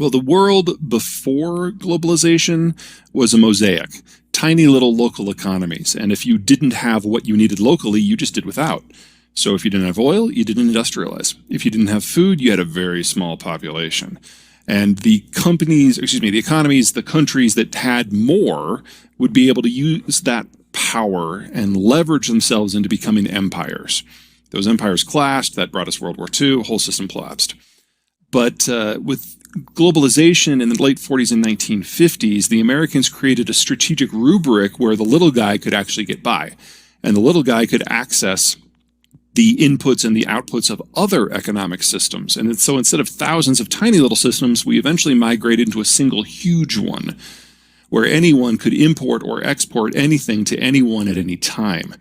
Well, the world before globalization was a mosaic, tiny little local economies. And if you didn't have what you needed locally, you just did without. So if you didn't have oil, you didn't industrialize. If you didn't have food, you had a very small population. And the economies, the countries that had more would be able to use that power and leverage themselves into becoming empires. Those empires clashed, that brought us World War II, whole system collapsed. But with globalization in the late 40s and 1950s, the Americans created a strategic rubric where the little guy could actually get by. And the little guy could access the inputs and the outputs of other economic systems. And so instead of thousands of tiny little systems, we eventually migrated into a single huge one, where anyone could import or export anything to anyone at any time.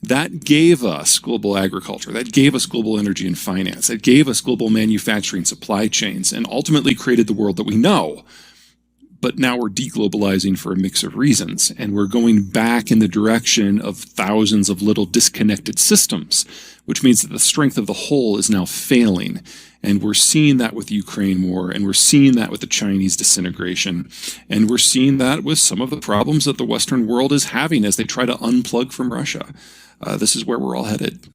That gave us global agriculture. That gave us global energy and finance. That gave us global manufacturing supply chains and ultimately created the world that we know. But now we're deglobalizing for a mix of reasons, and we're going back in the direction of thousands of little disconnected systems, which means that the strength of the whole is now failing. And we're seeing that with the Ukraine war, and we're seeing that with the Chinese disintegration, and we're seeing that with some of the problems that the Western world is having as they try to unplug from Russia. This is where we're all headed.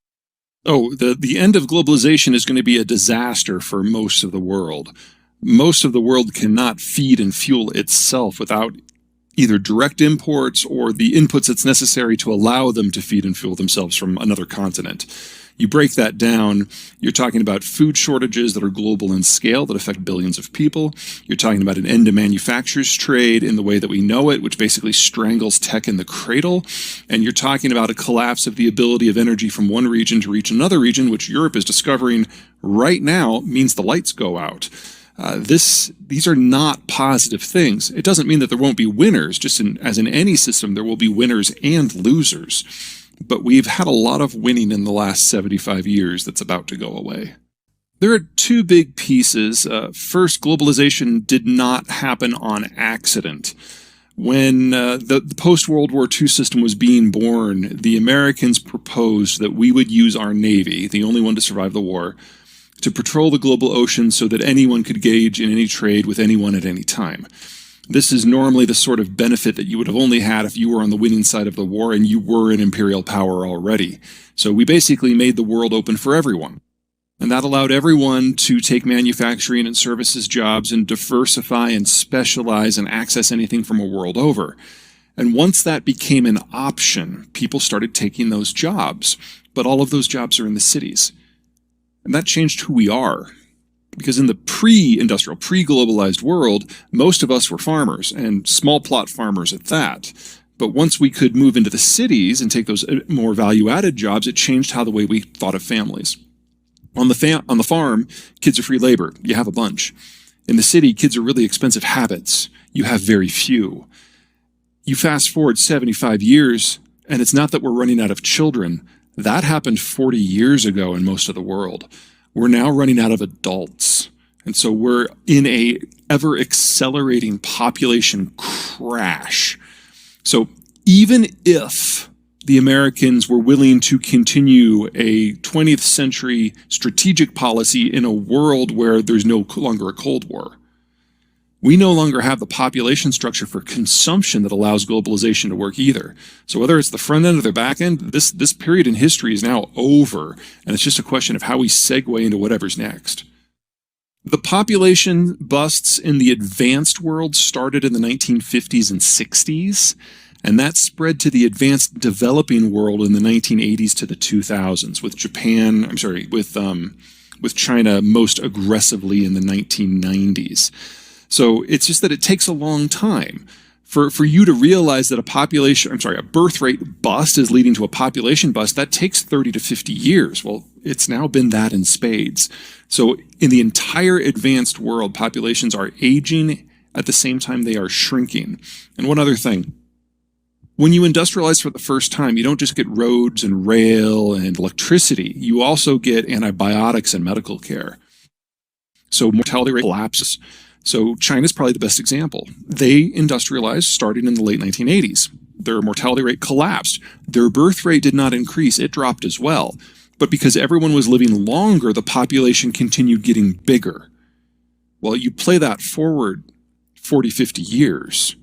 Oh, the end of globalization is going to be a disaster for most of the world. Most of the world cannot feed and fuel itself without either direct imports or the inputs that's necessary to allow them to feed and fuel themselves from another continent. You break that down, you're talking about food shortages that are global in scale that affect billions of people. You're talking about an end to manufacturers trade in the way that we know it, which basically strangles tech in the cradle. And you're talking about a collapse of the ability of energy from one region to reach another region, which Europe is discovering right now means the lights go out. These are not positive things. It doesn't mean that there won't be winners. As in any system, there will be winners and losers. But we've had a lot of winning in the last 75 years that's about to go away. There are two big pieces. First, globalization did not happen on accident. When the post-World War II system was being born, the Americans proposed that we would use our Navy, the only one to survive the war, to patrol the global ocean so that anyone could engage in any trade with anyone at any time. This is normally the sort of benefit that you would have only had if you were on the winning side of the war and you were an imperial power already. So we basically made the world open for everyone. And that allowed everyone to take manufacturing and services jobs and diversify and specialize and access anything from a world over. And once that became an option, people started taking those jobs. But all of those jobs are in the cities. And that changed who we are. Because in the pre-industrial, pre-globalized world, most of us were farmers, and small plot farmers at that. But once we could move into the cities and take those more value-added jobs, it changed how the way we thought of families. On the farm, kids are free labor. You have a bunch. In the city, kids are really expensive habits. You have very few. You fast forward 75 years, and it's not that we're running out of children. That happened 40 years ago in most of the world. We're now running out of adults. And so we're in a ever accelerating population crash. So even if the Americans were willing to continue a 20th century strategic policy in a world where there's no longer a Cold War, we no longer have the population structure for consumption that allows globalization to work either. So whether it's the front end or the back end, this period in history is now over, and it's just a question of how we segue into whatever's next. The population busts in the advanced world started in the 1950s and 60s, and that spread to the advanced developing world in the 1980s to the 2000s, with China most aggressively in the 1990s. So it's just that it takes a long time for you to realize that a birth rate bust is leading to a population bust. That takes 30 to 50 years. Well, it's now been that in spades. So in the entire advanced world, populations are aging at the same time they are shrinking. And one other thing, when you industrialize for the first time, you don't just get roads and rail and electricity. You also get antibiotics and medical care. So mortality rate collapses. So China's probably the best example. They industrialized starting in the late 1980s. Their mortality rate collapsed. Their birth rate did not increase. It dropped as well. But because everyone was living longer, the population continued getting bigger. Well, you play that forward 40, 50 years,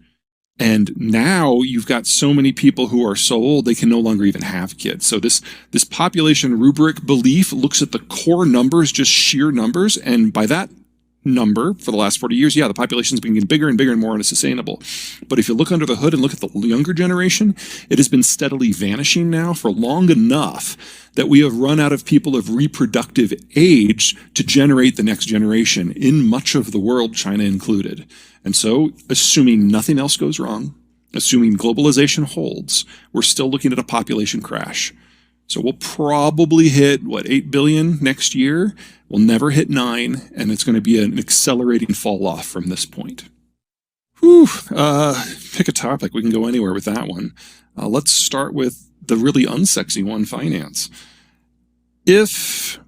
and now you've got so many people who are so old they can no longer even have kids. So this population rubric belief looks at the core numbers, just sheer numbers, and by that number for the last 40 years, yeah, the population's been getting bigger and bigger and more unsustainable. But if you look under the hood and look at the younger generation, it has been steadily vanishing now for long enough that we have run out of people of reproductive age to generate the next generation in much of the world, China included. And so, assuming nothing else goes wrong, assuming globalization holds, we're still looking at a population crash. So we'll probably hit, 8 billion next year. We'll never hit 9, and it's going to be an accelerating fall off from this point. Whew, pick a topic. We can go anywhere with that one. Let's start with the really unsexy one, finance. If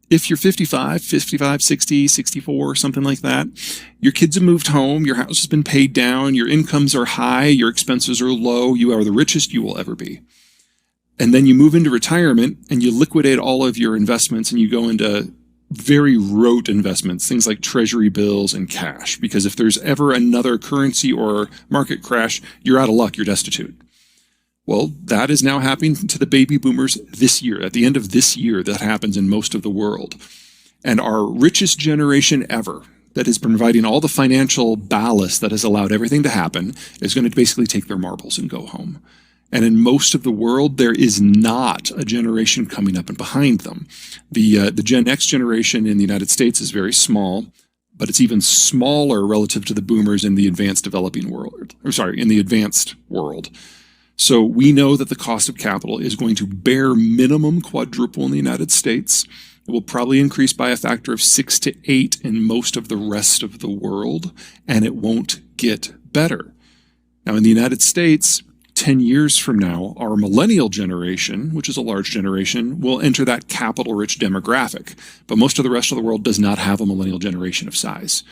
you're 55, 60, 64, something like that, your kids have moved home, your house has been paid down, your incomes are high, your expenses are low, you are the richest you will ever be. And then you move into retirement and you liquidate all of your investments and you go into very rote investments, things like treasury bills and cash, because if there's ever another currency or market crash, you're out of luck, you're destitute. Well, that is now happening to the baby boomers this year. At the end of this year, that happens in most of the world. And our richest generation ever, that is providing all the financial ballast that has allowed everything to happen, is going to basically take their marbles and go home. And in most of the world, there is not a generation coming up and behind them. The Gen X generation in the United States is very small, but it's even smaller relative to the boomers in the advanced developing world, in the advanced world. So we know that the cost of capital is going to bare minimum quadruple in the United States. It will probably increase by a factor of 6 to 8 in most of the rest of the world, and it won't get better. Now, in the United States, 10 years from now, our millennial generation, which is a large generation, will enter that capital-rich demographic. But most of the rest of the world does not have a millennial generation of size.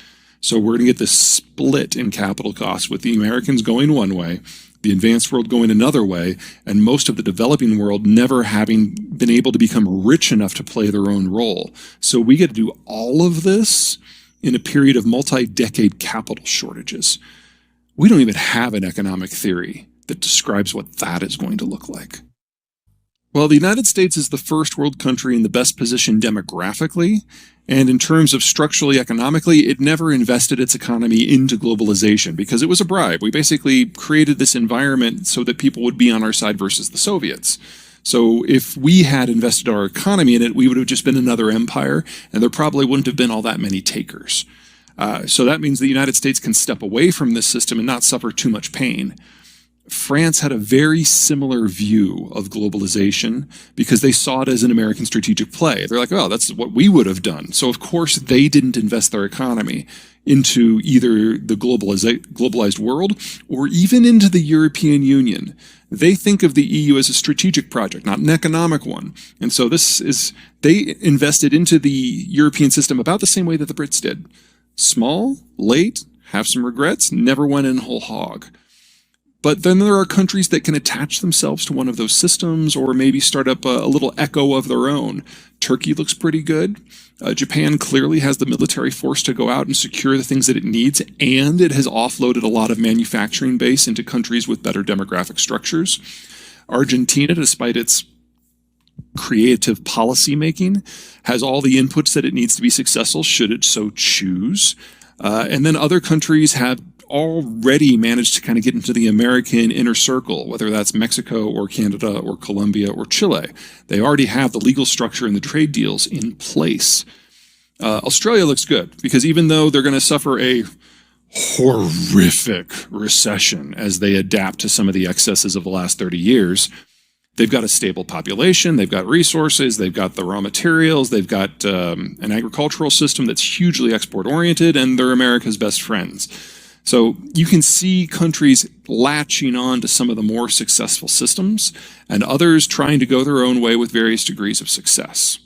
So we're going to get this split in capital costs with the Americans going one way, the advanced world going another way, and most of the developing world never having been able to become rich enough to play their own role. So we get to do all of this in a period of multi-decade capital shortages. We don't even have an economic theory that describes what that is going to look like. Well, the United States is the first world country in the best position demographically, and in terms of structurally economically, it never invested its economy into globalization because it was a bribe. We basically created this environment so that people would be on our side versus the Soviets. So if we had invested our economy in it, we would have just been another empire, and there probably wouldn't have been all that many takers. So that means the United States can step away from this system and not suffer too much pain. France had a very similar view of globalization because they saw it as an American strategic play. They're like, oh, that's what we would have done. So, of course, they didn't invest their economy into either the globalized world or even into the European Union. They think of the EU as a strategic project, not an economic one. And so they invested into the European system about the same way that the Brits did. Small, late, have some regrets, never went in whole hog. But then there are countries that can attach themselves to one of those systems or maybe start up a little echo of their own. Turkey looks pretty good. Japan clearly has the military force to go out and secure the things that it needs, and it has offloaded a lot of manufacturing base into countries with better demographic structures. Argentina, despite its creative policy making, has all the inputs that it needs to be successful should it so choose. And then other countries have already managed to kind of get into the American inner circle, whether that's Mexico or Canada or Colombia or Chile. They already have the legal structure and the trade deals in place. Australia looks good because even though they're going to suffer a horrific recession as they adapt to some of the excesses of the last 30 years, they've got a stable population, they've got resources, they've got the raw materials, they've got an agricultural system that's hugely export-oriented, and they're America's best friends. So you can see countries latching on to some of the more successful systems and others trying to go their own way with various degrees of success.